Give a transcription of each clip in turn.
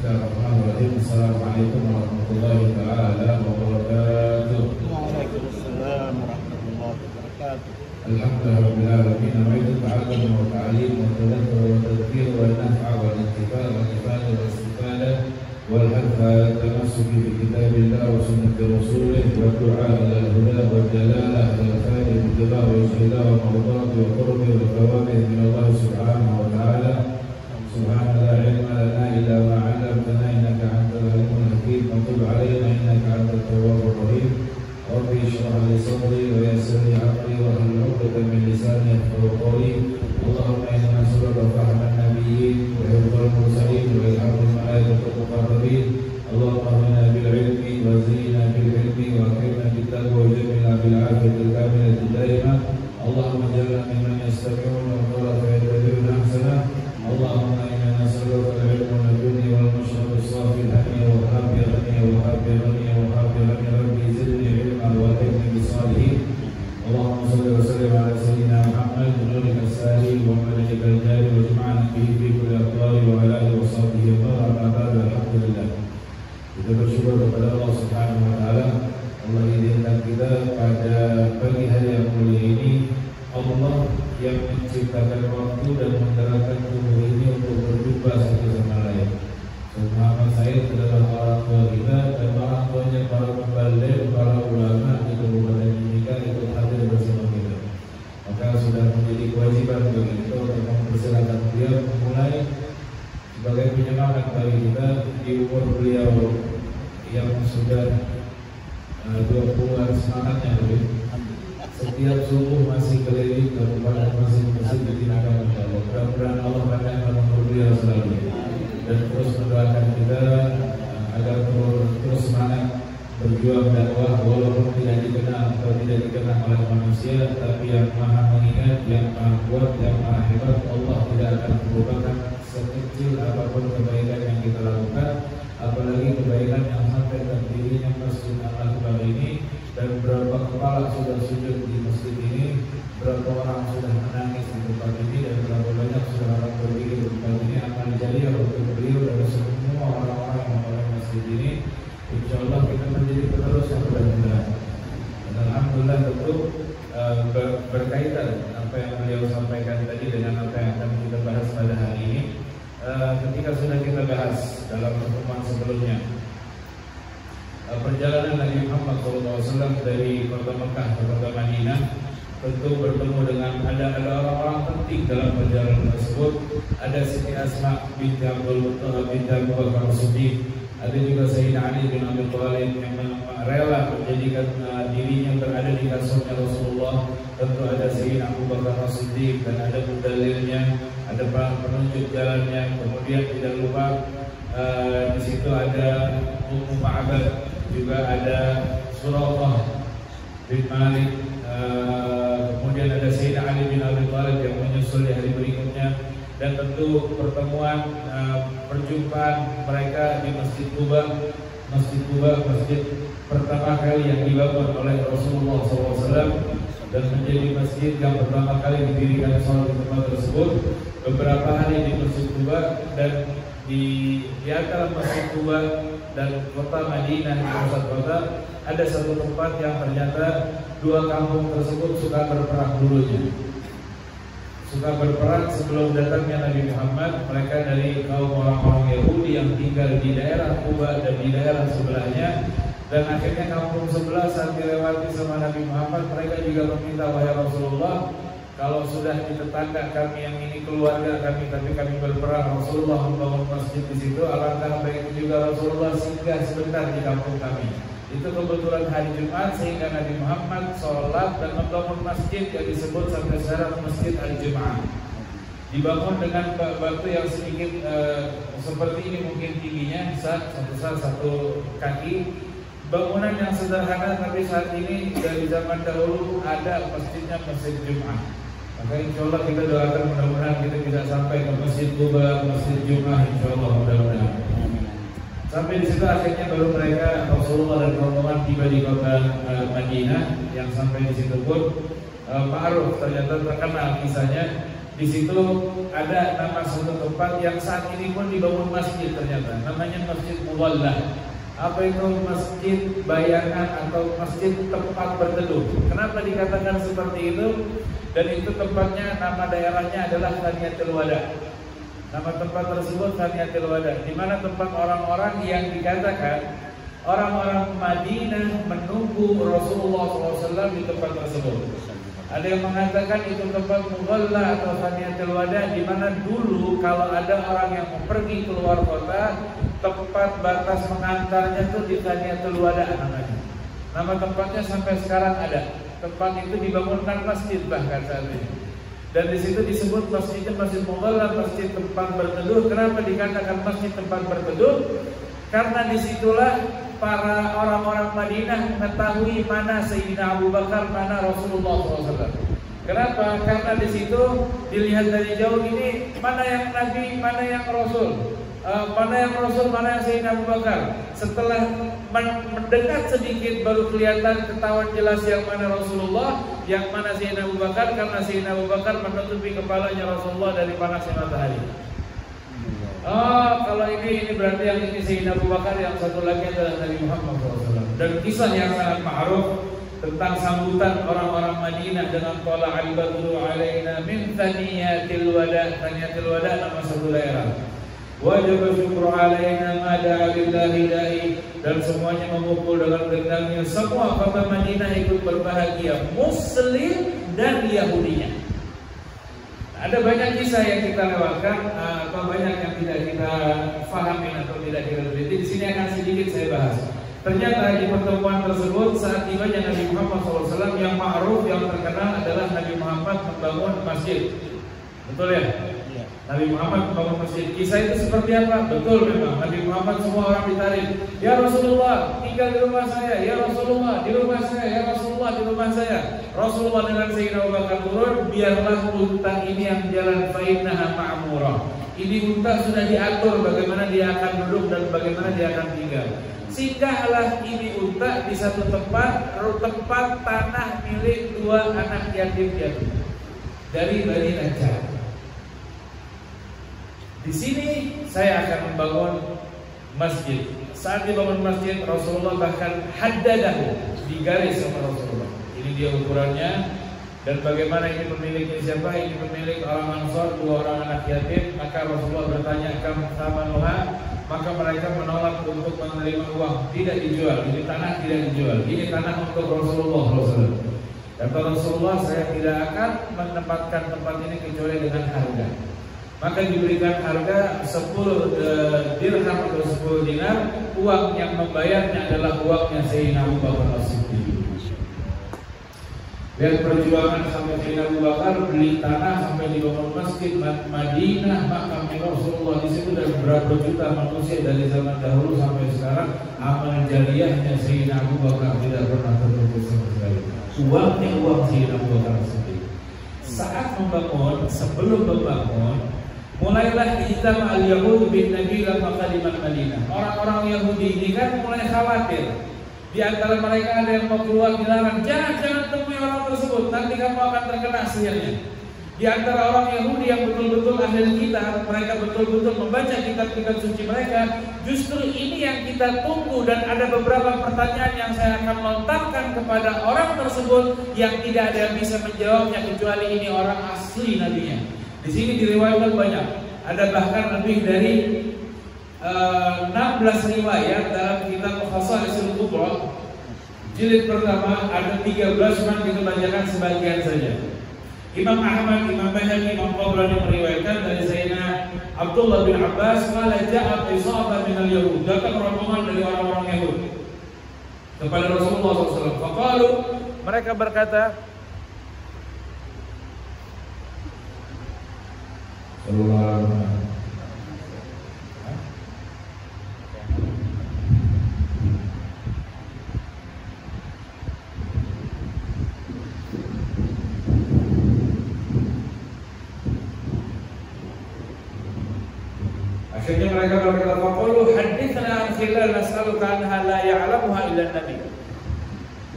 Bismillahirrahmanirrahim. Assalamualaikum warahmatullahi taala wabarakatuh. Waalaikumsalam warahmatullahi wabarakatuh. Alhamdulillahirabbil alamin. Nawaitu ta'allum wa ta'lim wa tadhakkur wa tadhkir wa naf'a wa intifa' wa ifada wa istifadah wal hadfa tamassuki bi kitabillah wa sunnati rasulih wa du'a ila al-huda wa dalalah ila khairi mutaba wa ishida wa mawdati wa qurbi wa thawabi min Allah subhanahu wa ta'ala. Subhanallah la ilma lana illa ma 'allamtana innaka antal alimul hakim. Wa tub 'alaina innaka antat tawwabur rahim. Rabbi shrah li sadri wa yassir li amri wa hlul 'uqdatam min lisani yafqahu qawli. Allahumma inna nas'aluka fahman nabiyyin wa hifdzal mursalin wa ilhamul malaikatil muqarrabin. Allahumma inna bil ilmi wa zina bil ilmi wa akrimna bit taqwa wa jamilna bil 'afiyatil kamilati daimah. Allahumma ij'alna mimman yastami'una al-qawla fayattabi'una ahsana. Allahumma inna nas'aluka al-'ilma ladunni wal mashrab as-safi al-hani wa habi ghani wa habi ghani wa habi ghani rabbi zidni ilman wa alhimni bis-salihin. Allahumma shalli wa sallim ala sayyidina Muhammad nurika as-sari wa malikika al-jari wa jam'ana bihi fi kulli aqwali wa ala alihi wa sahbihi wa baraka ba'da. Alhamdulillah. Kita bersyukur kepada Allah Subhanahu wa taala. Allah izinkan kita pada pagi hari yang mulia ini, Allah yang menciptakan waktu dan menggerakkan tubuh ini untuk berjumpa satu sama lain. Muhammad Said adalah orang tua kita dan orang tuanya para pembaligh, para ulama di Kabupaten Mimika ikut hadir bersama kita. Maka sudah menjadi kewajiban bagi kita untuk mempersilakan beliau memulai sebagai penyemangat bagi kita di umur beliau yang sudah 20-an semangatnya beliau. Setiap subuh masih keliling kepada masjid-masjid di Tinaga, insyaallah. Mudah-mudahan Allah akan menghibur beliau selalu dan terus mendoakan kita agar terus semangat berjuang dakwah walaupun tidak dikenal atau tidak dikenal oleh manusia, tapi yang maha mengingat, yang maha kuat, yang maha hebat, Allah tidak akan melupakan sekecil apapun kebaikan yang kita lakukan, apalagi kebaikan yang sampai terdirinya Masjid Al-Akbar ini. Dan berapa kepala sudah sujud di masjid ini, berapa orang sudah menangis di tempat ini, dan berapa banyak sudah orang berpikir di tempat ini akan jariah untuk beliau dan semua orang-orang yang memenuhi masjid ini. Insya Allah kita menjadi penerus yang mudah-mudahan. Dan alhamdulillah tentu berkaitan apa yang beliau sampaikan tadi dengan apa yang akan kita bahas pada hari ini. Ketika sudah kita bahas dalam pertemuan sebelumnya perjalanan Nabi Muhammad SAW dari kota Mekah ke kota Madinah, tentu bertemu dengan ada orang-orang penting dalam perjalanan tersebut. Ada Siti Asma binti Abdul Muttalib binti Abu Bakar As-Siddiq, ada juga Sayyidina Ali bin Abi Thalib yang rela menjadikan dirinya berada di kasurnya Rasulullah. Tentu ada Sayyidina Abu Bakar As-Siddiq dan ada mudallilnya, ada penunjuk jalannya. Kemudian tidak lupa di situ ada Ummu Ma'bad, juga ada Suraqah bin Malik, kemudian ada Sayyidina Ali bin Abi Thalib yang menyusul di hari berikutnya, dan tentu pertemuan perjumpaan mereka di Masjid Quba. Masjid Quba, masjid pertama kali yang dibangun oleh Rasulullah SAW dan menjadi masjid yang pertama kali didirikan sholat di tempat tersebut. Beberapa hari di Masjid Quba dan di antara Masjid Quba dan kota Madinah di pusat kota ada satu tempat yang ternyata dua kampung tersebut suka berperang dulunya. Suka berperang sebelum datangnya Nabi Muhammad. Mereka dari kaum orang-orang Yahudi yang tinggal di daerah Quba dan di daerah sebelahnya. Dan akhirnya kampung sebelah saat dilewati sama Nabi Muhammad, mereka juga meminta, wahai Rasulullah, kalau sudah di tetangga kami yang ini keluarga kami, tapi kami berperang, Rasulullah membangun masjid di situ. Alangkah baik juga Rasulullah singgah sebentar di kampung kami. Itu kebetulan hari Jumat, sehingga Nabi Muhammad sholat dan membangun masjid yang disebut sampai sekarang Masjid Al-Jum'ah. Dibangun dengan batu yang sedikit seperti ini mungkin tingginya, satu kaki. Bangunan yang sederhana, tapi saat ini dari zaman dahulu ada masjidnya Masjid Jum'ah. Maka insya Allah kita doakan mudah-mudahan kita bisa sampai ke Masjid Quba, Masjid Jum'ah, insya Allah mudah-mudahan. Sampai di situ akhirnya baru mereka Rasulullah dan rombongan tiba di kota Madinah. Yang sampai di situ pun ma'ruf, ternyata terkenal kisahnya. Di situ ada nama suatu tempat yang saat ini pun dibangun masjid ternyata. Namanya Masjid Mudhallah. Apa itu masjid bayangan atau masjid tempat berteduh? Kenapa dikatakan seperti itu? Dan itu tempatnya, nama daerahnya adalah Thaniyatul Wada. Nama tempat tersebut Thaniyatul Wada, di mana tempat orang-orang yang dikatakan orang-orang Madinah menunggu Rasulullah SAW di tempat tersebut. Ada yang mengatakan itu tempat Mudhallah atau Thaniyatul Wada, di mana dulu kalau ada orang yang mau pergi keluar kota, tempat batas mengantarnya itu di Thaniyatul Wada namanya. Nama tempatnya sampai sekarang ada. Tempat itu dibangunkan masjid bahkan saat ini. Dan di situ disebut masjidnya Masjid Mudhallah, masjid tempat berteduh. Kenapa dikatakan masjid tempat berteduh? Karena disitulah para orang-orang Madinah mengetahui mana Sayyidina Abu Bakar, mana Rasulullah SAW. Kenapa? Karena di situ dilihat dari jauh ini mana yang Nabi, mana yang Rasul, mana yang Rasul, mana yang Sayyidina Abu Bakar. Setelah mendekat sedikit baru kelihatan ketahuan jelas yang mana Rasulullah, yang mana Sayyidina Abu Bakar. Karena Sayyidina Abu Bakar menutupi kepalanya Rasulullah dari panasnya matahari. Oh, kalau ini berarti yang ini Sayyidina Abu Bakar, yang satu lagi adalah Nabi Muhammad SAW. Dan kisah yang sangat ma'ruf tentang sambutan orang-orang Madinah dengan Thala al-Badru alaina min Thaniyatil Wada. Thaniyatil Wada nama satu daerah. Wajib syukur alaina ma da'a billahi da'i, dan semuanya memukul dengan gendangnya. Semua kota Madinah ikut berbahagia, Muslim dan Yahudinya. Ada banyak kisah yang kita lewatkan atau banyak yang tidak kita fahami atau tidak kita teliti. Di sini akan sedikit saya bahas. Ternyata di pertemuan tersebut saat tibanya Nabi Muhammad SAW, yang ma'ruf, yang terkenal adalah Nabi Muhammad membangun masjid. Betul ya? Nabi Muhammad membangun masjid. Kisah itu seperti apa? Betul memang. Nabi Muhammad semua orang ditarik. Ya Rasulullah, tinggal di rumah saya. Ya Rasulullah, di rumah saya. Ya Rasulullah, di rumah saya. Rasulullah dengan Sayyidina Abu Bakar turun. Biarlah unta ini yang jalan, fa'innaha ma'murah. Ini unta sudah diatur bagaimana dia akan duduk dan bagaimana dia akan tinggal. Singgahlah ini unta di satu tempat tanah milik dua anak yatim piatu dari Bani Najjar. Di sini saya akan membangun masjid. Saat dibangun masjid, Rasulullah bahkan haddadahu, digaris sama Rasulullah. Ini dia ukurannya, dan bagaimana ini pemiliknya siapa? Ini pemilik orang Ansor, dua orang anak yatim. Maka Rasulullah bertanya, kam thamanuha? Maka mereka menolak untuk menerima uang, tidak dijual. Ini tanah tidak dijual. Ini tanah untuk Rasulullah SAW. Kata Rasulullah, saya tidak akan menempatkan tempat ini kecuali dengan harga. Maka diberikan harga 10 dirham atau 10 dinar. Uang yang membayarnya adalah uangnya Sayyidina Abu Bakar As-Siddiq. Lihat perjuangan sampai Sayyidina Abu Bakar beli tanah sampai dibangun masjid Madinah, makamnya Rasulullah di situ, dan berapa juta manusia dari zaman dahulu sampai sekarang. Amal jariyahnya Sayyidina Abu Bakar tidak pernah terputus sama sekali. Uangnya uang Sayyidina Abu Bakar As-Siddiq. Saat membangun, sebelum membangun, mulailah ijtama al-Yahud bin Nabi lamma qadimal Madinah. Orang-orang Yahudi ini kan mulai khawatir. Di antara mereka ada yang mau keluar dilarang, jangan temui orang tersebut, nanti kamu akan terkena sihirnya. Di antara orang Yahudi yang betul-betul ahli kitab, mereka betul-betul membaca kitab-kitab suci mereka. Justru ini yang kita tunggu, dan ada beberapa pertanyaan yang saya akan lontarkan kepada orang tersebut yang tidak ada yang bisa menjawabnya kecuali ini orang asli nabinya. Di sini diriwayatkan banyak, ada bahkan lebih dari 16 riwayat dalam kitab Khasaisul Kubra jilid pertama, ada 13, cuma kita bacakan sebagian saja. Imam Ahmad, Imam Baihaqi, Imam Tabrani meriwayatkan dari Sayyidina Abdullah bin Abbas, qala ja'a isabah minal Yahud, datang rombongan dari orang-orang Yahudi kepada Rasulullah SAW. Faqalu, mereka berkata, akhirnya mereka berkata, faqalu hadithna an khilal nas'aluka anha la ya'lamuha illa nabi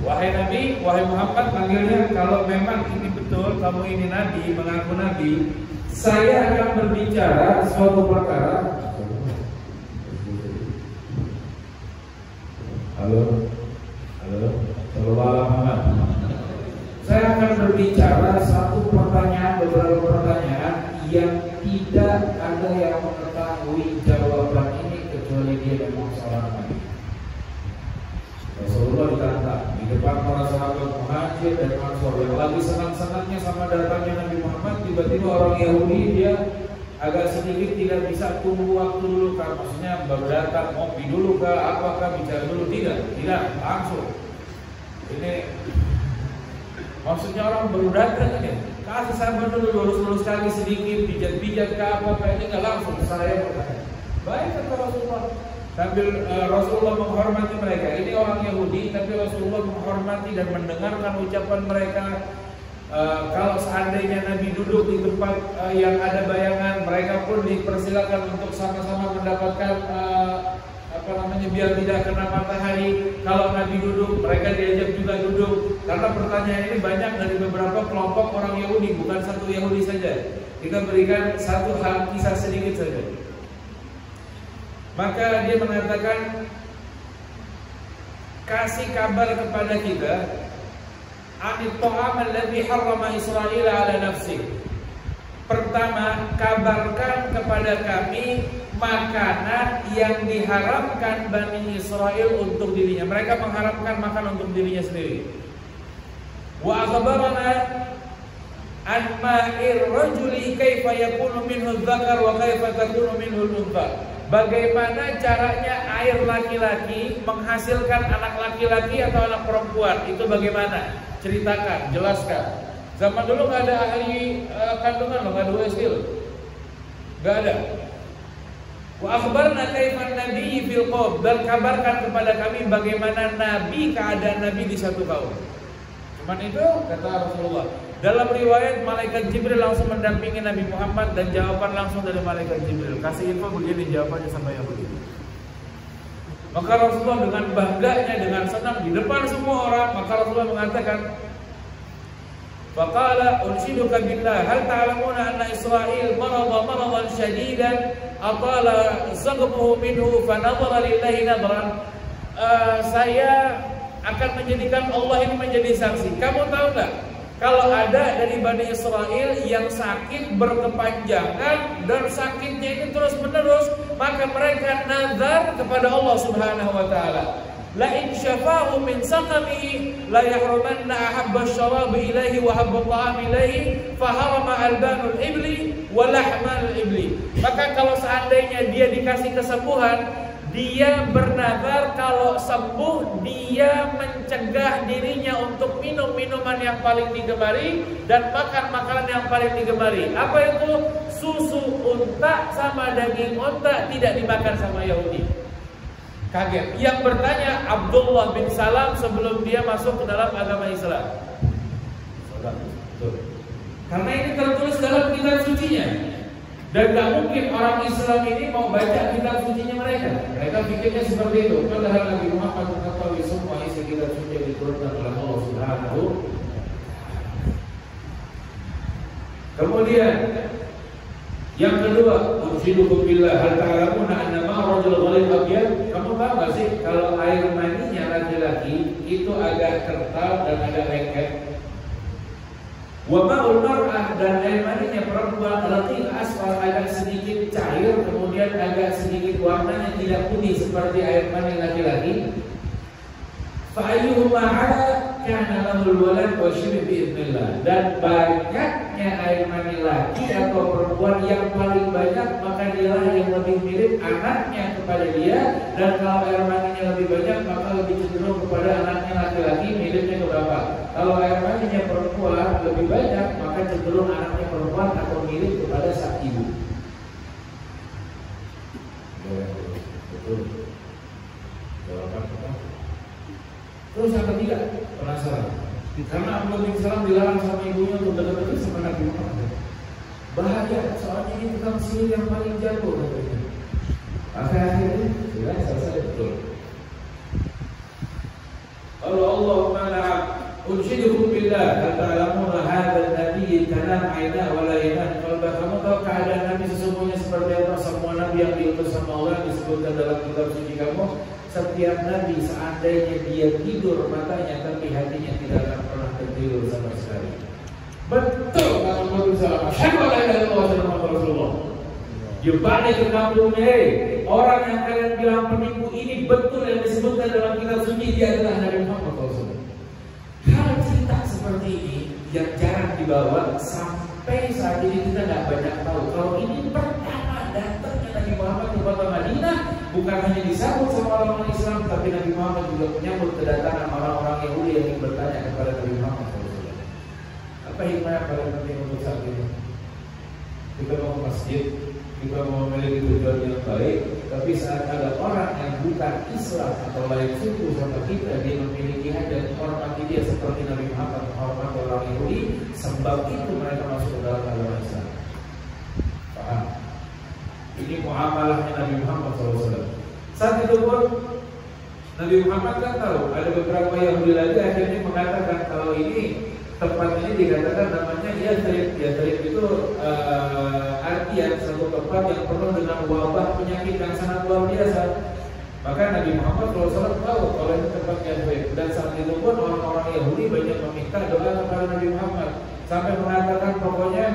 Wahai Nabi, wahai Muhammad, panggilnya kalau memang ini betul kamu ini Nabi, mengaku Nabi, saya akan berbicara suatu perkara. Halo, Muhammad. Saya akan berbicara satu pertanyaan, beberapa pertanyaan yang tidak ada yang mengetahui jawaban ini kecuali dia memang seorang Nabi. Rasulullah ditantang di depan para sahabat Muhajir dan Ansor yang lagi senang-senangnya sama datangnya Nabi Muhammad. Tiba-tiba orang Yahudi dia agak sedikit tidak bisa tunggu waktu dulu, kan? Maksudnya baru datang, ngopi dulu kah, apakah bicara dulu? Tidak, langsung. Ini maksudnya orang baru datang ini, kasih sabar dulu, lurus-lurus kaki sedikit, pijat-pijat ke apakah, ini nggak langsung. Saya bertanya, baik kata Rasulullah. Sambil Rasulullah menghormati mereka. Ini orang Yahudi, tapi Rasulullah menghormati dan mendengarkan ucapan mereka. Kalau seandainya Nabi duduk di tempat yang ada bayangan, mereka pun dipersilakan untuk sama-sama mendapatkan biar tidak kena matahari. Kalau Nabi duduk, mereka diajak juga duduk. Karena pertanyaan ini banyak dari beberapa kelompok orang Yahudi, bukan satu Yahudi saja. Kita berikan satu hal kisah sedikit saja. Maka dia mengatakan, kasih kabar kepada kita anit ta'am alladhi harrama Israil ala nafsi. Pertama, kabarkan kepada kami makanan yang diharamkan Bani Israel untuk dirinya. Mereka mengharamkan makan untuk dirinya sendiri. Wa akhbarana an ma'ir rajuli kaifa yakunu minhu dzakar wa kaifa takunu minhu al-untha. Bagaimana caranya air laki-laki menghasilkan anak laki-laki atau anak perempuan? Itu bagaimana? Ceritakan, jelaskan. Zaman dulu nggak ada ahli kandungan loh, nggak ada USG loh, nggak ada. Wa akhbarna kaifan nabiyyi fil qaum, dan kabarkan kepada kami bagaimana nabi, keadaan nabi di satu kaum. Cuman itu kata Rasulullah. Dalam riwayat malaikat Jibril langsung mendampingi Nabi Muhammad dan jawaban langsung dari malaikat Jibril. Kasih info begini jawabannya sama yang begitu. Maka Rasulullah dengan bangganya, dengan senang di depan semua orang, maka Rasulullah mengatakan, faqala unshiduka billah hal ta'lamuna anna Israil maradan shadidan atala zagmuhu minhu fa nadhara lillahi nadran. Saya akan menjadikan Allah ini menjadi saksi. Kamu tahu enggak kalau ada dari Bani Israel yang sakit berkepanjangan dan sakitnya ini terus menerus, maka mereka nazar kepada Allah Subhanahu wa taala. La in syafahu min saqamihi la yahrumanna ahabba asy-syarab ilaihi wa habba at-ta'am ilaihi fa harama albanul ibli wa lahmal ibli. Maka kalau seandainya dia dikasih kesembuhan, dia bernazar kalau sembuh dia mencegah dirinya untuk minum minuman yang paling digemari dan makan makanan yang paling digemari. Apa itu? Susu unta sama daging unta tidak dimakan sama Yahudi. Kaget. Yang bertanya Abdullah bin Salam sebelum dia masuk ke dalam agama Islam. Karena ini tertulis dalam kitab sucinya. Dan gak mungkin orang Islam ini mau baca kitab sucinya mereka. Mereka pikirnya seperti itu. Padahal Nabi Muhammad mengetahui semua isi kitab suci yang diturunkan oleh Allah Subhanahu. Kemudian yang kedua, unshidukum billah hal ta'lamuna anna ma rajul ghalib abyad. Kamu tahu gak sih kalau air maninya laki-laki itu agak kental dan agak lengket? Wa ma'ul mar'ah, dan air maninya perempuan latil asfar, agak sedikit cair, kemudian agak sedikit warnanya tidak putih seperti air mani laki-laki. Fa ayyuhuma 'ala kana lahul walad wa syibbi bi'idznillah. Dan banyaknya air mani laki atau perempuan yang paling banyak, maka dialah yang lebih mirip anaknya kepada dia. Dan kalau air maninya lebih banyak, maka lebih cenderung kepada anaknya laki-laki, miripnya ke bapak. Kalau air maninya perempuan lebih banyak, maka cenderung anaknya perempuan atau mirip kepada sang ibu. Betul. Jawaban apa? Terus yang ketiga, penasaran. Karena Abdullah bin Salam dilarang sama ibunya untuk dekat-dekat sama Nabi Muhammad. Bahaya, soalnya ini tukang sihir yang paling jago katanya. Akhirnya sudah selesai betul. Kalau Allah Unsyidukum billah, ta'lamuna hadzal nabiy kalam aina wa la yanan. Kalau kamu tahu keadaan Nabi sesungguhnya seperti apa, semua nabi yang diutus sama Allah disebutkan dalam kitab suci kamu, setiap nabi seandainya dia tidur matanya tapi hatinya tidak akan pernah tertidur sama sekali. Betul kata Nabi sallallahu alaihi wasallam. Asyhadu an la ilaha illallah wa Muhammadur Rasulullah. Jebani ke kampungnya, orang yang kalian bilang penipu ini betul yang disebutkan dalam kitab suci, dia adalah Nabi Muhammad SAW. Hal cerita seperti ini yang jarang dibawa sampai saat ini kita nggak banyak tahu. Kalau ini pertama datangnya Nabi Muhammad ke kota Madinah, bukan hanya disambut sama orang Islam, tapi Nabi Muhammad juga menyambut kedatangan orang-orang Yahudi yang ingin bertanya kepada Nabi Muhammad SAW. Apa hikmah yang paling penting untuk saat ini? Kita mau ke masjid, kita mau memiliki tujuan yang baik, tapi saat ada orang yang bukan Islam atau lain suku sama kita, dia memiliki hajat, hormati dia seperti Nabi Muhammad menghormati orang Yahudi, sebab itu mereka masuk ke dalam agama Islam. Paham? Ini muamalahnya Nabi Muhammad SAW. Saat itu pun Nabi Muhammad kan tahu ada beberapa Yahudi lagi akhirnya mengatakan kalau ini tempat ini dikatakan namanya Yathrib. Yathrib itu artian satu tempat yang penuh dengan wabah penyakit yang sangat luar biasa. Maka Nabi Muhammad SAW tahu kalau itu tempat Yathrib. Dan saat itu pun orang-orang Yahudi banyak meminta doa kepada Nabi Muhammad sampai mengatakan pokoknya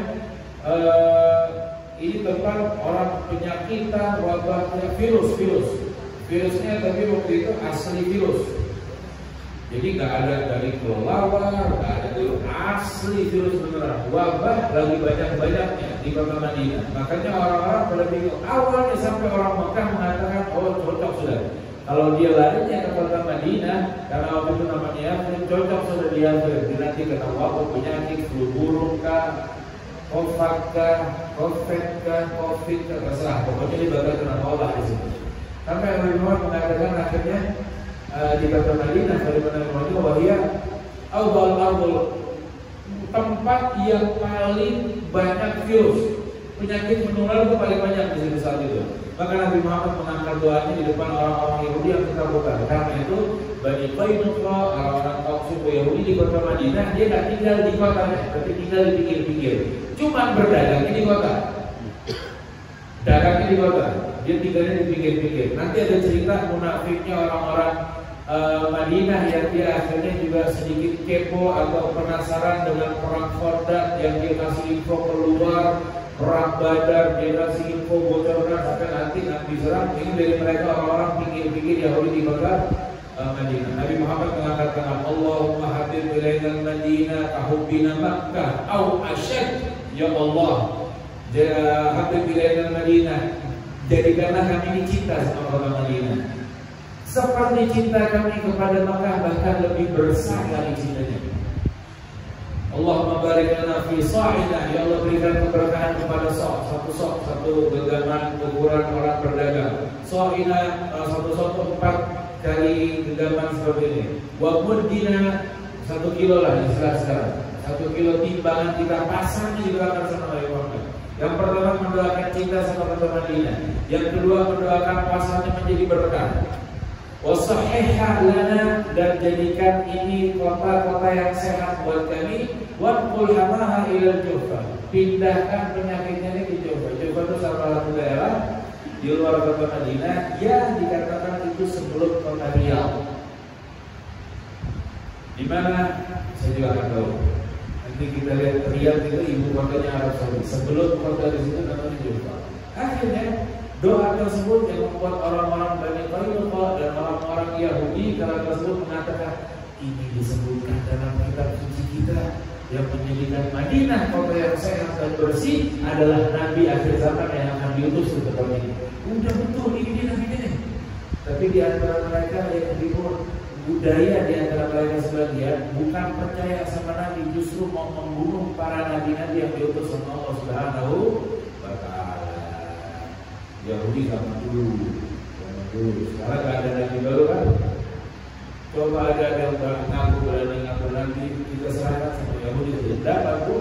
ini tempat orang penyakitan, wabahnya virusnya, tapi waktu itu asli virus. Jadi nggak ada dari kelelawar, nggak ada virus asli, virus beneran. Wabah lagi banyak-banyaknya di kota Madinah. Makanya orang-orang pada bingung. Awalnya sampai orang Mekah mengatakan, oh cocok sudah. Kalau dia larinya ke kota Madinah, karena waktu itu namanya cocok sudah dia nanti kena wabah penyakit, flu burung kah, COVID kah, COVID kah, terserah. Pokoknya dia bakal kena wabah di sini. Sampai Nabi Muhammad mengatakan akhirnya di kota Madinah dari mana wahia awal tempat yang paling banyak virus penyakit menular itu paling banyak di situ saat itu. Maka Nabi Muhammad mengangkat doanya di depan orang-orang Yahudi yang ketakutan. Karena itu Bani Qainuqa, orang-orang kaum suku Yahudi di kota Madinah, dia nggak tinggal di kotanya, tapi tinggal di pinggir-pinggir. Cuma berdagang di kota, dagangnya di kota. Dia tinggalnya di pinggir-pinggir. Nanti ada cerita munafiknya orang-orang Madinah yang dia akhirnya juga sedikit kepo atau penasaran dengan perang Khandaq yang dia kasih info keluar, perang Badar dia kasih info bocorkan sampai nanti diserang. Ini dari mereka orang-orang pinggir-pinggir Yahudi di kota Madinah. Nabi Muhammad mengatakan Allahumma habib ilaina Madinah kahubbina Makkah au asyad. Ya Allah, habib ilaina Madinah, jadikanlah kami ini cinta sama kota Madinah seperti cinta kami kepada Makkah, bahkan lebih besar lagi cintanya. Allahumma barik lana fi sa'ina, ya Allah berikan keberkahan kepada satu genggaman ukuran orang berdagang. Sa'ina satu 4 kali genggaman seperti ini. Wa muddina 1 kilo lah istilah sekarang. 1 kilo timbangan kita pasarnya juga akan sama Nabi Muhammad. Yang pertama mendoakan cinta sama kota Madinah. Yang kedua mendoakan pasarnya menjadi berkah. Wasahihah lana, dan jadikan ini kota-kota yang sehat buat kami. Wanqul hamaha ila Jufa, pindahkan penyakitnya ini ke Jufa. Jufa itu salah satu daerah di luar kota Madinah yang dikatakan itu sebelum kota Riyadh. Di mana saya juga akan tahu. Nanti kita lihat Riyadh itu ibu kotanya Arab Saudi. Sebelum kota di situ namanya Jufa. Akhirnya doa tersebut yang membuat orang-orang Bani Qainuqa dan orang-orang Yahudi kala tersebut mengatakan ini disebutkan dalam kitab suci kita yang menjadikan Madinah kota yang sehat dan bersih adalah Nabi akhir zaman yang akan diutus ke tempat ini. Udah betul ini Nabi ini. Tapi di antara mereka yang timur budaya di antara mereka sebagian bukan percaya sama Nabi, justru mau membunuh para nabi-nabi yang diutus sama Allah Subhanahu wa Ta'ala. Yahudi zaman dulu. Sekarang gak ada nabi baru kan? Coba ada yang ngaku berani ngaku nanti kita serahkan sama Yahudi tidak aku.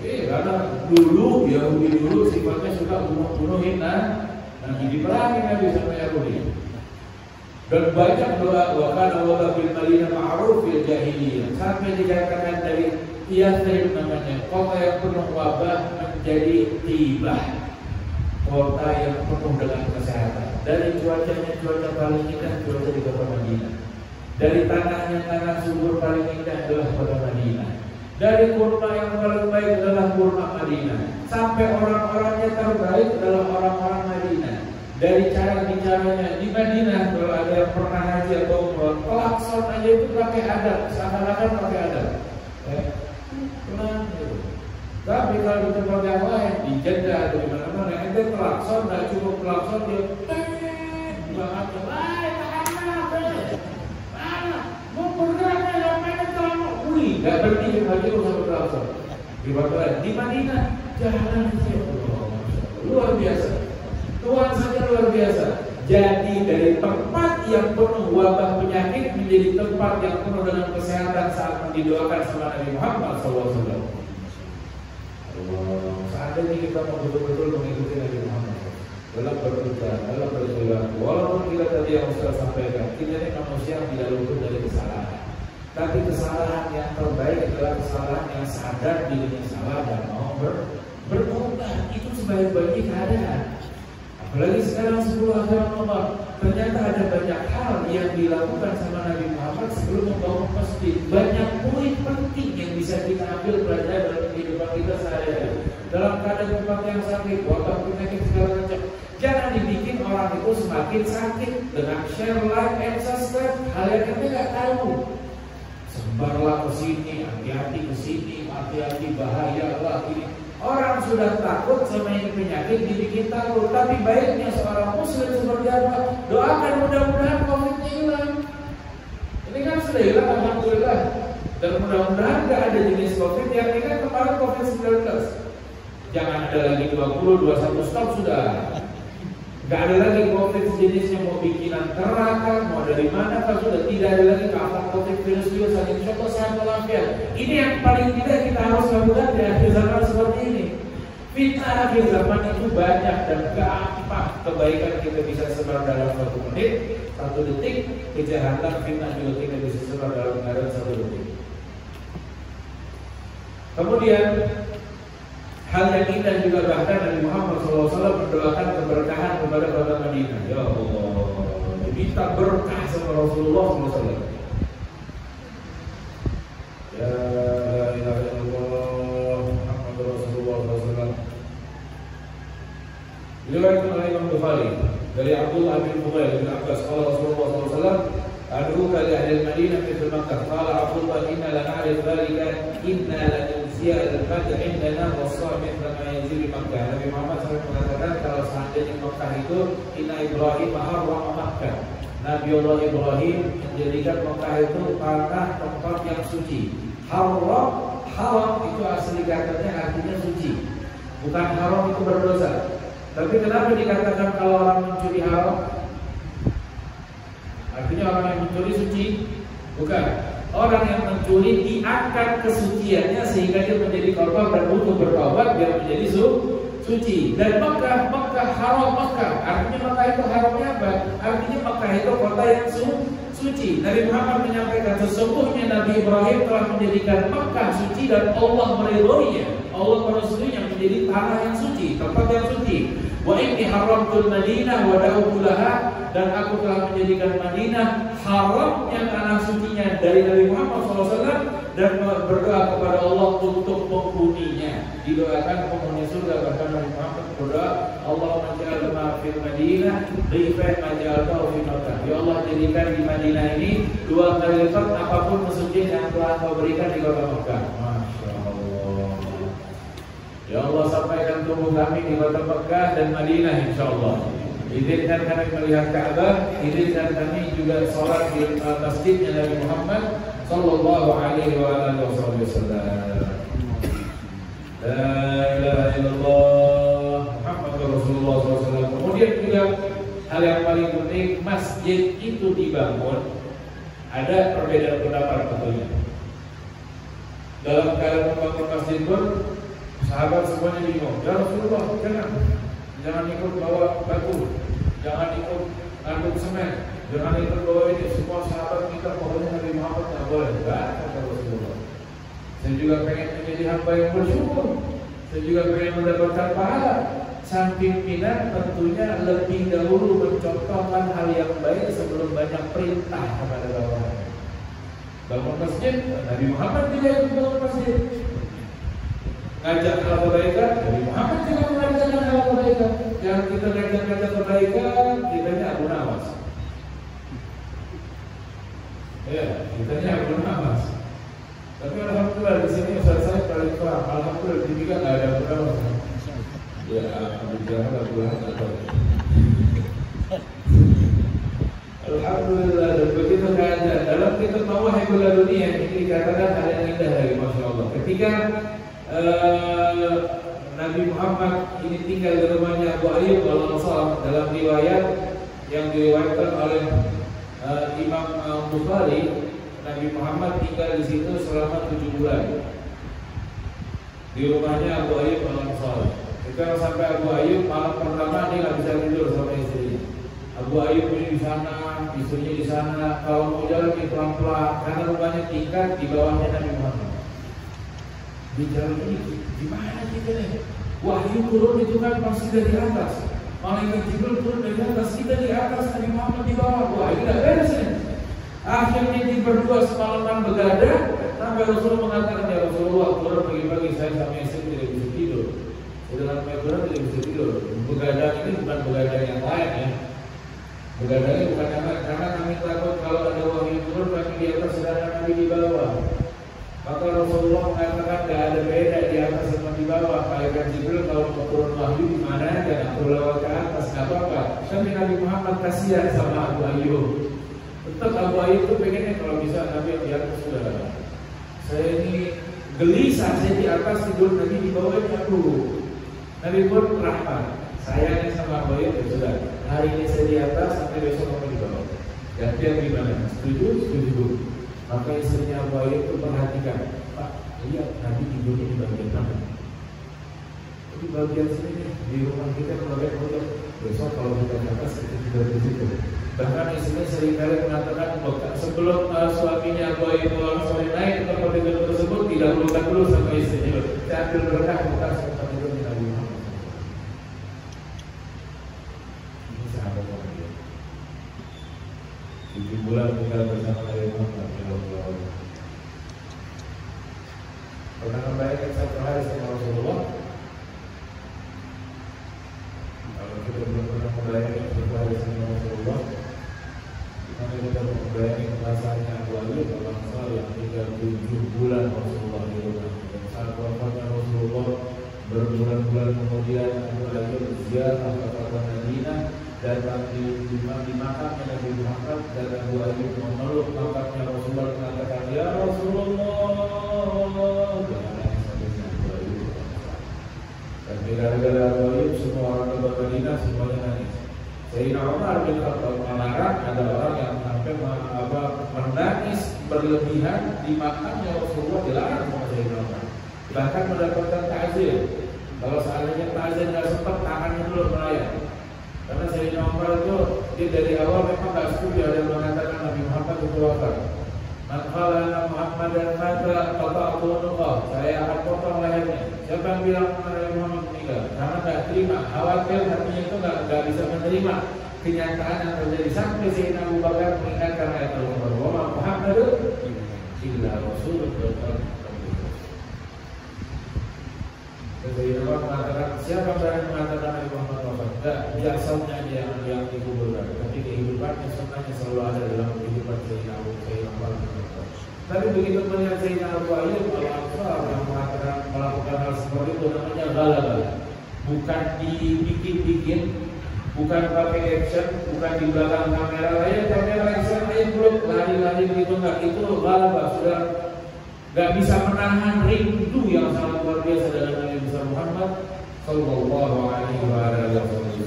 Karena dulu Yahudi dulu sifatnya suka bunuhin nabi, diperangi Nabi sama Yahudi. Dan banyak doa wa kana wala bil Madinah ma'ruf fil jahiliyah. Sampai dikatakan dari Yathrib namanya, kota yang penuh wabah menjadi tibah, kota yang penuh dengan kesehatan. Dari cuacanya cuaca paling indah cuaca di kota Madinah. Dari tanahnya tanah subur paling indah adalah kota Madinah. Dari kurma yang paling baik adalah kurma Madinah. Sampai orang-orangnya terbaik adalah orang-orang Madinah. Dari cara bicaranya di Madinah, kalau ada yang pernah haji atau umroh, klakson aja itu pakai adab, seakan-akan pakai adab. Pelan gitu. Tapi kalau di tempat yang lain, di Jeddah atau di mana-mana, ente klakson nggak cukup klakson dia, banget, mau bergeraknya ngapain kalau nggak berhenti lagi sama klakson. Di Madinah, jangan luar biasa. Tuhan saja luar biasa. Jadi dari tempat yang penuh wabah penyakit menjadi tempat yang penuh dengan kesehatan saat didoakan sama Nabi Muhammad SAW. Saat ini kita mau betul-betul mengikuti Nabi Muhammad dalam berdoa, dalam berdoa. Walaupun kita tadi yang sudah sampaikan, kita ini manusia yang tidak luput dari kesalahan. Tapi kesalahan yang terbaik adalah kesalahan yang sadar dirinya salah dan mau bertobat. Itu sebaik-baiknya keadaan. Apalagi sekarang 10 agama Allah, ternyata ada banyak hal yang dilakukan sama Nabi Muhammad sebelum membangun masjid. Banyak poin penting yang bisa kita ambil pelajaran dalam kehidupan kita sehari-hari. Dalam keadaan tempat yang sakit, wabah penyakit segala macam, jangan dibikin orang itu semakin sakit dengan share, like, and subscribe. Hal yang kita nggak tahu. Sebarlah ke sini, hati-hati ke sini, hati-hati bahaya lah ini. Orang sudah takut sama ini penyakit dibikin takut. Tapi baiknya seorang muslim seperti apa? Doakan mudah-mudahan COVID-nya hilang. Ini kan sudah hilang alhamdulillah. Dan mudah-mudahan gak ada jenis COVID yang ini kan kemarin COVID-19. Jangan ada lagi 20, 21 stop sudah. Gak ada lagi COVID jenisnya mau bikinan neraka, mau dari mana kan sudah tidak ada lagi kafat COVID virus-virus. Insya Allah sehat walafiat. Ini yang paling tidak kita harus lakukan di akhir zaman seperti ini. Fitnah akhir zaman itu banyak dan gampang. Kebaikan kita bisa sebar dalam 1 menit, 1 detik. Kejahatan fitnah juga kita bisa sebar dalam 1 detik. Kemudian hal yang indah juga bahkan Nabi Muhammad SAW mendoakan keberkahan kepada kota Madinah. Ya Allah, diminta berkah sama Rasulullah SAW. Ya ilaha illallah Muhammad Rasulullah SAW. Diriwayatkan oleh Imam Bukhari dari Abdullah bin Fudail bin Abbas qala Rasulullah SAW ad'uka li ahli al-Madinah fi Makkah qala Abdullah inna la na'rif dhalika inna la nunziya al-fadh indana was-sami' kama yanzil di Makkah. Nabi Muhammad SAW mengatakan kalau seandainya Makkah itu inna Ibrahim harrama Makkah. Nabi Allah Ibrahim menjadikan Makkah itu tanah tempat yang suci. Haram itu asli katanya artinya suci. Bukan haram itu berdosa. Tapi kenapa dikatakan kalau orang mencuri haram? Artinya orang yang mencuri suci? Bukan. Orang yang mencuri diangkat kesuciannya sehingga dia menjadi korban dan butuh bertobat biar menjadi suci. Dan Makkah haram Makkah. Artinya Makkah itu haramnya apa? Artinya Makkah itu kota yang suci. Nabi Muhammad menyampaikan sesungguhnya Nabi Ibrahim telah menjadikan Makkah suci dan Allah meridhoinya. Allah merestuinya menjadi tanah yang suci, tempat yang suci. Wa inni haramtul Madinah wa da'utulaha, dan aku telah menjadikan Madinah haramnya tanah sucinya dari Nabi Muhammad SAW dan berdoa kepada Allah untuk penghuninya. Didoakan penghuni surga bahkan Nabi Muhammad berdoa Allahumma ja'alna fil Madinah dhifan ma ja'alnahu fi Makkah. Ya Allah, jadikan di Madinah ini 2 kali lipat apapun kesucian yang telah Kau berikan di kota Makkah. Ya Allah, sampaikan tubuh kami di kota Mekah dan Madinah insyaAllah. Izinkan kami melihat Ka'bah, izinkan kami juga sholat di masjidnya Nabi Muhammad Sallallahu alaihi wasallam. La ilaha illallah Muhammad Rasulullah SAW. Kemudian juga hal yang paling penting, masjid itu dibangun, ada perbedaan pendapat tentunya. Dalam keadaan membangun masjid pun sahabat semuanya bingung. Ya Rasulullah, jangan ikut bawa batu, jangan ikut ngangkut semen, jangan ikut bawa ini. Semua sahabat kita pokoknya Nabi Muhammad nggak boleh. Enggak, kata Rasulullah. Saya juga pengen menjadi hamba yang bersyukur. Saya juga pengen mendapatkan pahala. Sang pimpinan tentunya lebih dahulu mencontohkan hal yang baik sebelum banyak perintah kepada bawahannya. Bangun masjid, Nabi Muhammad tidak ikut bangun masjid. Ngajak hal kebaikan, Nabi Muhammad juga mengajarkan hal kebaikan. Yang kita ngajak kebaikan, kitanya Abu Nawas. Ya, kitanya Abu Nawas. Tapi alhamdulillah di sini Ustaz saya paling paham. Alhamdulillah di tiga nggak ada Abu Nawas. Ya, alhamdulillah atau alhamdulillah dan begitu keadaan dalam kitab Mawahibul Laduniyah ini dikatakan ada yang indah lagi, masya Allah. Ketika Nabi Muhammad ini tinggal di rumahnya Abu Ayyub Al-Ansari, dalam riwayat yang diriwayatkan oleh Imam Bukhari, Nabi Muhammad tinggal di situ selama 7 bulan di rumahnya Abu Ayyub Al-Ansari. Kita sampai Abu Ayyub malam pertama dia nggak bisa tidur sama istrinya. Abu Ayyub ini di sana, istrinya di sana. Kalau mau jalan pelan-pelan karena rumahnya tingkat di bawahnya Nabi Muhammad. Di jalan ini gimana kita nih? Wahyu turun itu kan pasti dari atas. Malaikat Jibril turun dari atas, kita di atas, Nabi Muhammad di bawah. Wah ini nggak beres nih. Akhirnya di berdua semalaman begadang. Sampai Rasulullah mengatakan, ya Rasulullah turun pagi-pagi saya sama istri tidak bisa tidur. Dalam Al-Quran tidak bisa tidur. Begadang ini bukan begadang yang lain ya. Begadangnya bukan karena kami takut kalau ada wahyu turun kami di atas sedangkan Nabi di bawah. Maka Rasulullah mengatakan tidak ada beda di atas sama di bawah. Malaikat Jibril kalau mau turun wahyu di mana aja, aku lewat ke atas nggak apa-apa. Tapi Nabi Muhammad kasihan sama Abu Ayyub. Tetap Abu Ayyub itu pengennya kalau bisa Nabi yang di atas sudah. Saya ini gelisah, saya di atas tidur, Nabi di bawahnya aku. Nabi pun rahmat, sayangnya sama Abu Ayyub, ya sudah. Hari ini saya di atas, sampai besok kamu di bawah. Gantian gimana? Setuju? Setuju. Maka istrinya Abu Ayyub itu perhatikan, Pak, lihat Nabi tidurnya di bagian mana? Di bagian sini di rumah kita bagian untuk besok kalau kita di atas kita tidur di situ. Bahkan istrinya seringkali mengatakan sebelum suaminya Abu Ayyub naik ke tempat tidur tersebut tidak melukat dulu sama istrinya. Saya ambil berkah bekas tempat tidur di Nabi Muhammad. Ini sahabat Nabi. 7 bulan tinggal bersama Nabi Muhammad. Pernah membayangkan satu hari sama Rasulullah? Kalau kita belum pernah membayangkan satu hari sama Rasulullah, kita bisa membayangkan rasanya Abu Ayyub Al-Ansari yang tinggal 7 bulan Rasulullah di rumah. Dan saat wafatnya Rasulullah berbulan-bulan kemudian Abu Ayyub ziarah ke kota Madinah, datang di makamnya Nabi Muhammad dan Abu Ayyub memeluk makamnya Rasulullah mengatakan, ya Rasulullah. Dan gara-gara Abu Ayyub semua orang kota Madinah semuanya nangis. Sayyidina Umar bin Khattab melarang ada orang yang sampai menangis berlebihan di makamnya Rasulullah, dilarang sama Sayyidina Umar. Bahkan mendapatkan ta'zir. Kalau seandainya ta'zir nggak sempat, tangannya dulu melayang. Karena Sayyidina Umar itu dia dari awal memang nggak setuju ada yang mengatakan Nabi Muhammad itu wafat. Manfalah Muhammad dan mata atau Nuqah, saya akan potong lehernya. Siapa yang bilang Nabi Muhammad meninggal? Karena nggak terima, khawatir hatinya itu nggak bisa menerima kenyataan yang terjadi. Sampai Sayyidina Abu Bakar mengingatkan ayat Allah, Muhammad illa Rasulullah. Sayyidina Umar mengatakan, siapa berani mengatakan Nabi Muhammad wafat? Tidak, biasanya dia yang dikuburkan. Tapi kehidupannya sebenarnya selalu ada dalam kehidupan Sayyidina Abu Bakar. Tapi begitu melihat Sayyidina Abu Ayyub Al-Ansari yang melakukan hal seperti itu, namanya ghalabah. Bukan dibikin-bikin, bukan pakai action, bukan di belakang kamera action aja belum lari-lari begitu enggak. Itu ghalabah, sudah gak bisa menahan rindu yang sangat luar biasa dalam Nabi besar Muhammad Sallallahu Alaihi Wasallam.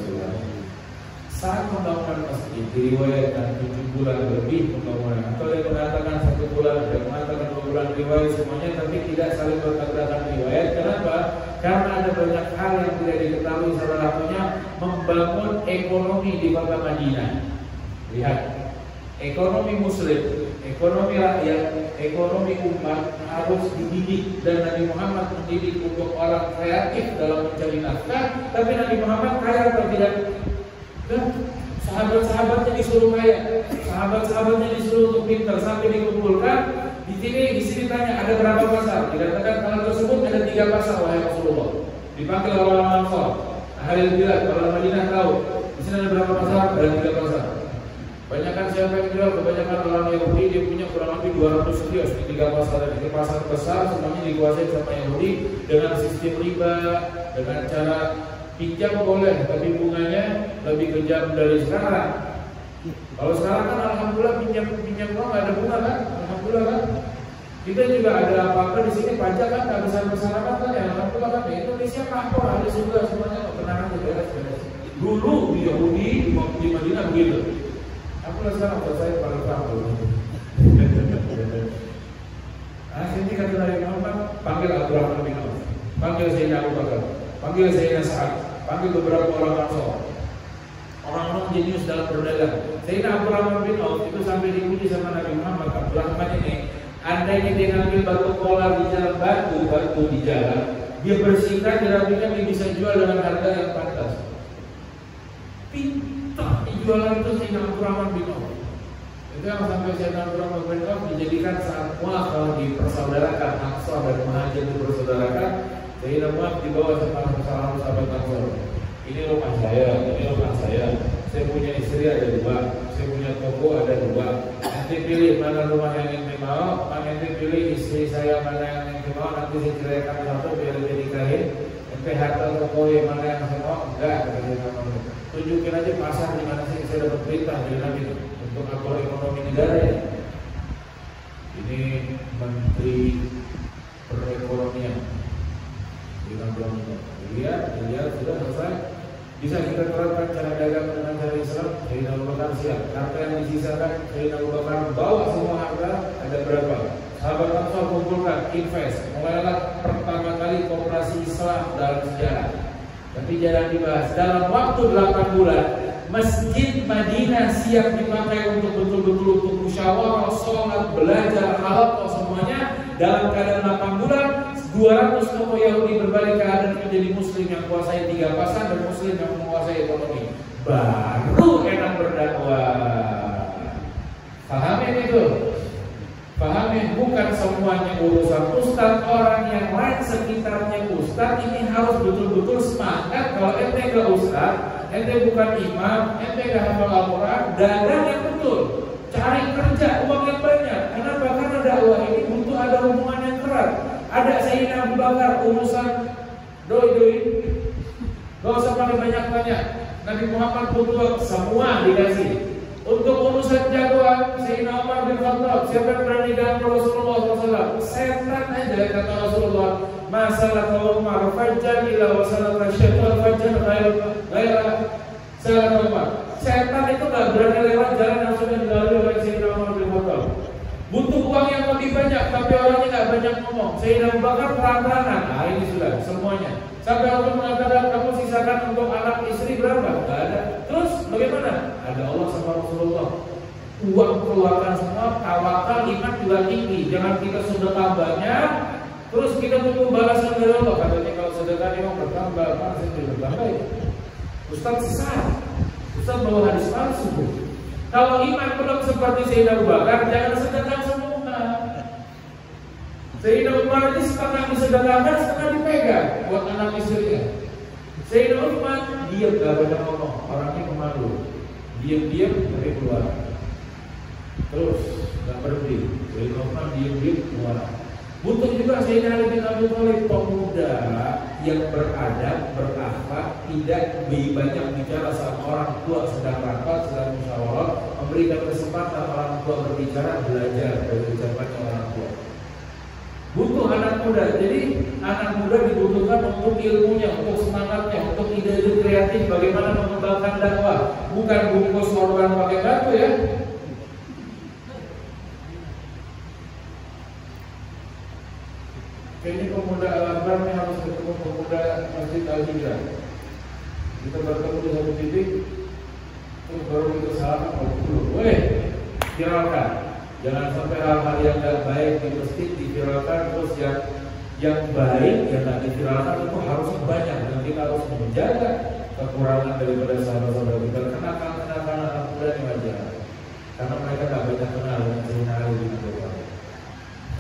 Saat membangun masjid diriwayatkan 7 bulan lebih pembangunan, atau yang mengatakan 1 bulan, ada yang mengatakan 2 bulan riwayat semuanya, tapi tidak saling bertabrakan riwayat. Kenapa? Karena ada banyak hal yang tidak diketahui. Salah satunya membangun ekonomi di kota Madinah. Lihat, ekonomi muslim, ekonomi rakyat, ekonomi umat harus dididik, dan Nabi Muhammad mendidik untuk orang kreatif dalam mencari nafkah. Tapi Nabi Muhammad kaya atau tidak? Dan sahabat-sahabatnya disuruh kaya, sahabat-sahabatnya disuruh untuk pintar sampai dikumpulkan. Di sini tanya ada berapa pasar? Dikatakan kalau tersebut ada 3 pasar wahai Rasulullah. Dipanggil orang Ansar. Halil bilang kalau Madinah tahu di sini ada berapa pasar? Ada 3 pasar. Kebanyakan siapa yang jual? Kebanyakan orang Yahudi, dia punya kurang lebih 200 kios di 3 pasar. Di pasar besar semuanya dikuasai sama Yahudi dengan sistem riba, dengan cara pinjam boleh, tapi bunganya lebih kejam dari sekarang. Kalau sekarang kan alhamdulillah pinjam uang nggak ada bunga kan? Alhamdulillah kan? Kita juga ada apa-apa di sini pajak kan nggak besar-besar amat kan ya? Alhamdulillah kan? Ya, Indonesia makmur ada juga semuanya nggak pernah ada beres-beres. Dulu di Yahudi di Madinah begitu. Aku sekarang selesai pada tahun. Akhirnya kata Nabi Muhammad, panggil Abdurrahman bin Auf, panggil Sayyidina Abu Bakar, panggil Sayyidina Sa'ad, panggil beberapa orang Ansar. Orang-orang jenius dalam berdagang. Sayyidina Abdurrahman bin Auf itu sampai dipuji sama Nabi Muhammad. Abdurrahman ini, andainya dia ngambil batu kolar di jalan, batu di jalan, dia bersihkan, dia rapikan, dia bisa jual dengan harga yang pantas. Pintar jualan itu Sayyidina Abdurrahman bin Auf. Itu yang sampai Sayyidina Abdurrahman bin Auf dijadikan saat Mu'adh kalau dipersaudarakan, Ansar dan Muhajir dipersaudarakan. Sayyidina Mu'adh dibawa sama sahabat Ansar. Ini rumah saya, ini rumah saya. Saya punya istri ada 2, saya punya toko ada 2. Nanti pilih mana rumah yang ingin mau, nanti pilih istri saya mana yang ingin mau. Nanti saya ceraikan satu biar dia nikahin. Nanti harta toko yang mana yang saya mau, enggak. Tunjukin aja pasar di mana sih saya dapat perintah dari Nabi untuk atur ekonomi negara ya. Ini Menteri Perekonomian. Lihat sudah selesai. Bisa kita terapkan cara dagang dengan cara Islam. Sayyidina Abu Bakar siap. Harta yang disisakan Sayyidina Abu Bakar bawa semua harta. Ada berapa? Sahabat Ansar kumpulkan, invest. Mulailah pertama kali koperasi Islam dalam sejarah. Tapi jangan dibahas. Dalam waktu 8 bulan, Masjid Madinah siap dipakai untuk betul-betul untuk musyawarah, sholat, belajar, halal, semuanya. Dalam keadaan 8 bulan, 200 tokoh Yahudi berbalik keadaan menjadi Muslim yang kuasai 3 pasar dan Muslim yang menguasai ekonomi. Baru enak berdakwah. Pahamin itu. Pahamin, bukan semuanya urusan Ustadz, orang yang lain sekitarnya Ustadz ini harus betul-betul semangat. Kalau ente ke Ustadz, ente bukan imam, ente gak hafal Al-Quran, dagang yang betul, cari kerja, uang yang banyak. Kenapa? Karena dakwah ini butuh ada hubungan yang erat. Ada Sayyidina Abu Bakar urusan doi, gak usah pakai banyak-banyak. Nabi Muhammad butuh semua dikasih. Untuk urusan jagoan Sayyidina Umar bin Khattab, siapa yang berani ganggu Rasulullah SAW? Setan aja kata Rasulullah. Masalah Umar fajjan ila wasalat syaitan fajjan ghaira salat Umar. Setan itu gak berani lewat jalan yang sudah dilalui oleh Sayyidina Umar bin Khattab. Butuh uang yang lebih banyak, tapi orangnya gak banyak ngomong. Sayyidina Abu Bakar perang-perangan. Nah ini sudah semuanya. Sampai Allah mengatakan kamu sisakan untuk anak istri berapa? Gak ada. Terus bagaimana? Ada Allah sama Rasulullah. Uang keluarkan semua, tawakal, iman juga tinggi. Jangan kita sedekah banyak, terus kita tunggu balasan dari Allah. Katanya kalau sedekah memang bertambah, saya tidak bertambah ya. Ustaz sesat. Ustaz bawa hadis palsu. Kalau iman belum seperti Sayyidina Abu Bakar, jangan sedekah semua. Sayyidina Umar ini setengah disedekahkan, setengah dipegang buat anak istrinya. Sayyidina Utsman diam, gak banyak ngomong, orangnya pemalu. Diam-diam dari keluar. Terus gak berhenti. Sayyidina Utsman diam-diam keluar. Butuh juga Sayyidina Ali bin Abi Thalib, pemuda yang beradab, berakhlak, tidak banyak bicara saat orang tua sedang rapat, sedang musyawarah, memberikan kesempatan orang tua berbicara, belajar dari ucapannya orang tua. Butuh anak muda. Jadi anak muda dibutuhkan untuk ilmunya, untuk semangatnya, untuk ide-ide kreatif bagaimana mengembangkan dakwah. Bukan bungkus korban pakai batu ya. Kayaknya pemuda Al-Akbar ini harus ketemu pemuda Masjid Al-Hijrah. Kita bertemu di satu titik. baru itu salam dulu. Boleh viralkan. Jangan sampai hal-hal yang nggak baik di masjid diviralkan, terus yang baik yang nggak diviralkan itu harus banyak, dan kita harus menjaga kekurangan daripada sahabat-sahabat kita. Kenakalan anak muda ini wajar, karena mereka nggak banyak kenal dengan cerita Ali bin Abi Thalib.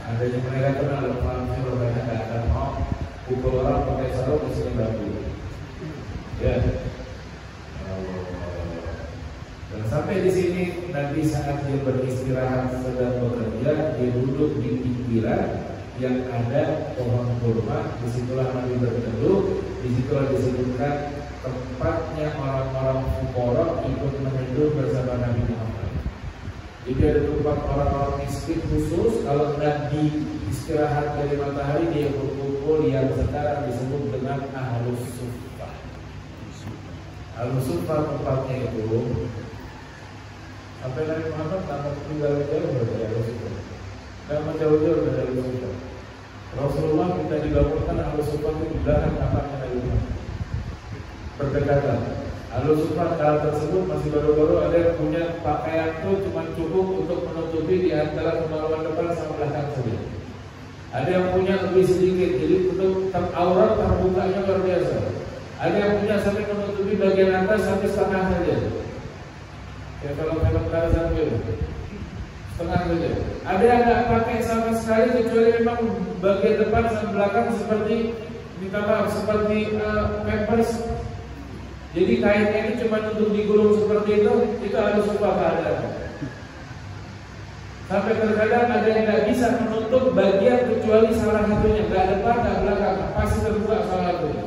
Andainya mereka kenal dengan Muhammad, mereka nggak akan mau pukul orang pakai sarung di sini batu. Ya. Dan sampai di sini Nabi saat dia beristirahat sedang bekerja, dia duduk di pinggiran yang ada pohon kurma. Disitulah Nabi berteduh. Disitulah disebutkan tempatnya orang-orang fuqara ikut meneduh bersama Nabi Muhammad. Jadi ada tempat orang-orang miskin khusus. Kalau Nabi istirahat dari matahari, dia berkumpul yang sekarang disebut dengan Ahlus Suffah. Ahlus Suffah tempatnya itu sampai Nabi Muhammad tanpa tinggal jauh dari Ahlus Suffah. Nama jauh-jauh dari Ahlus Suffah. Rasulullah minta dibangunkan Ahlus Suffah itu di belakang kamarnya Nabi Muhammad. Berdekatan. Ahlus Suffah kala tersebut masih baru-baru, ada yang punya pakaian itu cuma cukup untuk menutupi di antara kemaluan depan sama belakang saja. Ada yang punya lebih sedikit, jadi untuk aurat terbukanya luar biasa. Ada yang punya sampai menutupi bagian atas sampai setengah saja. Ya kalau film Tarzan gitu, setengah saja. Ada yang nggak pakai sama sekali kecuali memang bagian depan dan belakang seperti minta maaf seperti pampers. Jadi kainnya ini cuma untuk digulung seperti itu harus ubah keadaan. Sampai terkadang ada yang nggak bisa menutup bagian kecuali salah satunya, nggak depan nggak belakang, pasti terbuka salah satunya.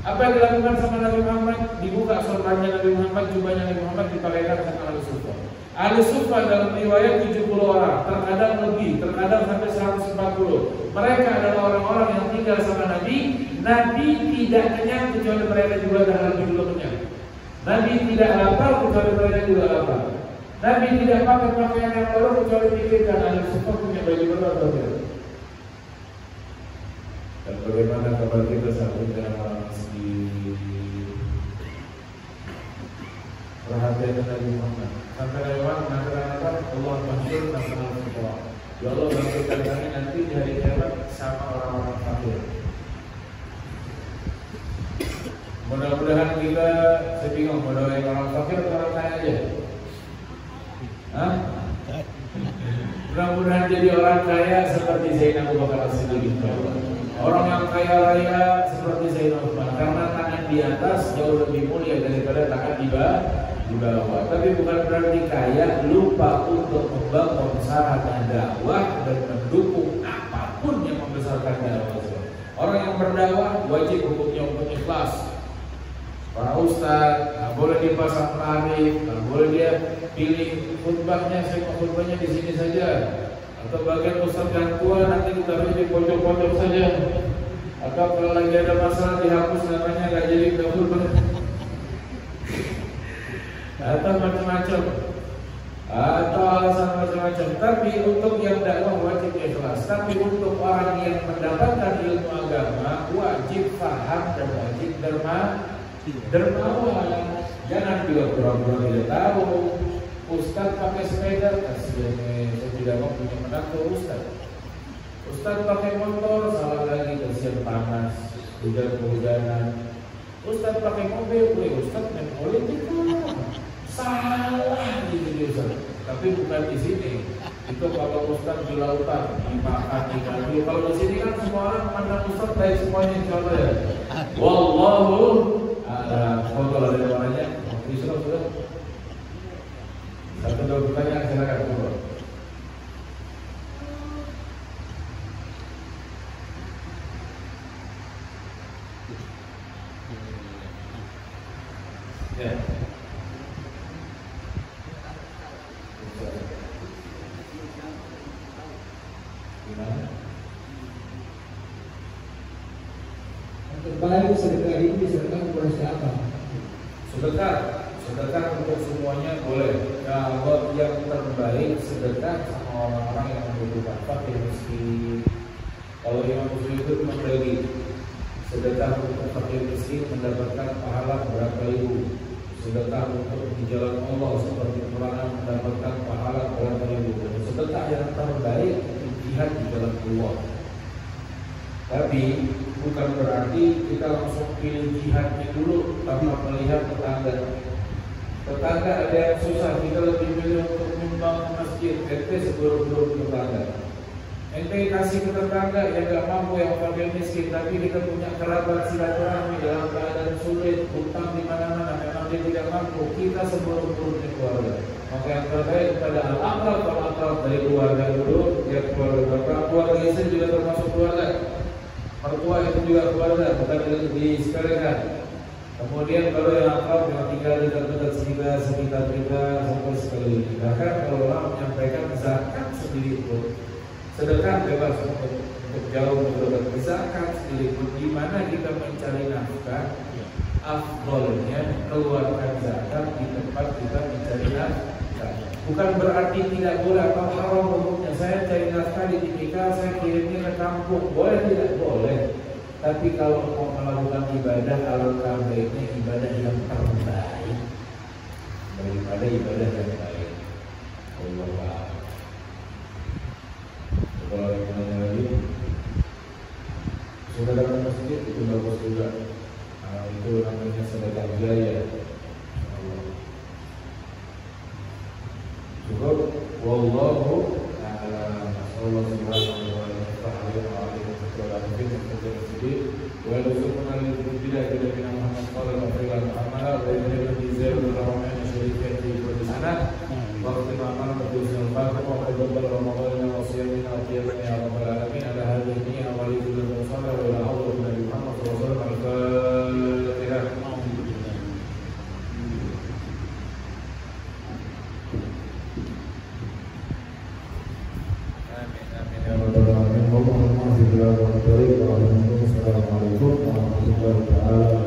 Apa yang dilakukan sama Nabi Muhammad? Dibuka sorbannya Nabi Muhammad, jubahnya Nabi Muhammad, dipakaikan sama Ahlus Suffah. Ahlus Suffah dalam riwayat 70 orang, terkadang lebih, terkadang sampai 140. Mereka adalah orang-orang yang tinggal sama Nabi. Nabi tidak kenyang kecuali mereka juga dah lebih dulu kenyang. Nabi tidak lapar kecuali mereka juga lapar. Nabi tidak pakai pakaian yang baru kecuali pikirkan Ahlus Suffah punya baju baru atau tidak. Dan bagaimana kabar kita saat ini dengan orang miskin? Perhatian Nabi Muhammad. Sampai lewat mengatakan Allah masyhur nasrul fuqara. Ya Allah bangkitkan kami nanti di hari kiamat sama orang-orang fakir. Mudah-mudahan kita, saya bingung mau doain orang fakir atau orang kaya aja. Hah? Mudah-mudahan jadi orang kaya seperti Zainab Abu Bakar As-Siddiq. Orang yang kaya raya seperti Zainab Utsman, karena tangan di atas jauh lebih mulia daripada tangan di bawah. Tapi bukan berarti kaya lupa untuk membangun sarana dakwah dan mendukung apapun yang membesarkan dakwah. Orang yang berdakwah wajib hukumnya untuk ikhlas. Para ustaz nggak boleh dipasang tarif, nggak boleh dia pilih khutbahnya, saya mau khutbahnya di sini saja. Atau bagian ustaz yang tua nanti ditaruh di pojok-pojok saja. Atau kalau lagi ada masalah dihapus namanya, nggak jadi khutbah. Atau macam-macam. Atau alasan macam-macam. Tapi untuk yang dakwah wajib ikhlas. Tapi untuk orang yang mendapatkan ilmu agama wajib paham dan wajib dermawan. Jangan juga pura-pura tidak tahu. Ustaz pakai sepeda, kasihan saya tidak mau punya menantu Ustaz. Ustaz pakai motor, salah lagi, kasihan panas, hujan-hujanan. Ustaz pakai mobil, Ustaz main politik, salah gitu Ustaz. Tapi bukan di sini. Itu kalau Ustaz di lautan, dimakan, diganti. Kalau di sini kan semua orang memandang Ustaz baik semuanya, insyaallah ya. Wallahu a'lam. Kalau ada warnanya, sudah. Satu dua pertanyaan silakan dulu. Ya. Gimana? Terbaik sedekah ini disedekahkan kepada siapa? Sedekah untuk semuanya boleh. Kalau yang terbaik sedekah sama orang-orang yang membutuhkan, fakir miskin. Kalau Imam Muslim itu membagi sedekah untuk fakir miskin mendapatkan pahala berapa ribu, sedekah untuk di jalan Allah seperti perangan mendapatkan pahala dalam ribu. Sedekah yang terbaik jihad di jalan Allah. Tapi bukan berarti kita langsung pilih jihadnya dulu tanpa melihat tetangga. Tetangga ada yang susah, kita lebih pilih untuk membangun masjid. Ente seburuk-buruk tetangga. Ente kasih ke tetangga yang gak mampu, yang fakir miskin, tapi kita punya kerabat silaturahmi dalam keadaan sulit, utang di mana-mana, memang dia tidak mampu. Kita seburuk-buruknya keluarga. Maka yang terbaik kepada al-aqrab dari keluarga dulu, ya keluarga istri juga termasuk keluarga. Mertua itu juga keluarga, bukan disepelekan. Kemudian baru yang akrab yang tinggal dekat-dekat sekitar kita sampai sekeliling. Bahkan kalau orang menyampaikan zakat sendiri pun, sedekah bebas untuk jauh mendekat zakat sendiri pun, di mana kita mencari nafkah, afdolnya keluarkan zakat di tempat kita mencari nafkah. Bukan berarti tidak boleh atau haram hukumnya. Saya cari nafkah di Timika, saya kirimnya ke kampung, boleh tidak? Boleh. Tapi kalau mau melakukan ibadah, alangkah baiknya ibadah yang terbaik daripada ibadah yang baik. Allah Ta'ala. Kalau yang nanya lagi, sudah datang masjid itu bagus juga. Itu namanya sedekah jariah. Cukup. Wallahu ta'ala. Allah subhanahu wa ta'ala. ويرزقنا الابتلاء بنا محمد صلى الله عليه وسلم ويجعل في زير الرحمن الشريفين في كل سنه واختم اعمالنا بحسن الخاتمه وتقبل رمضاننا وصيامنا وقيامنا يا رب العالمين على هذه النيه وليد المصلى والى حضره النبي محمد صلى الله عليه وسلم الفاتحه. Assalamualaikum warahmatullahi wabarakatuh.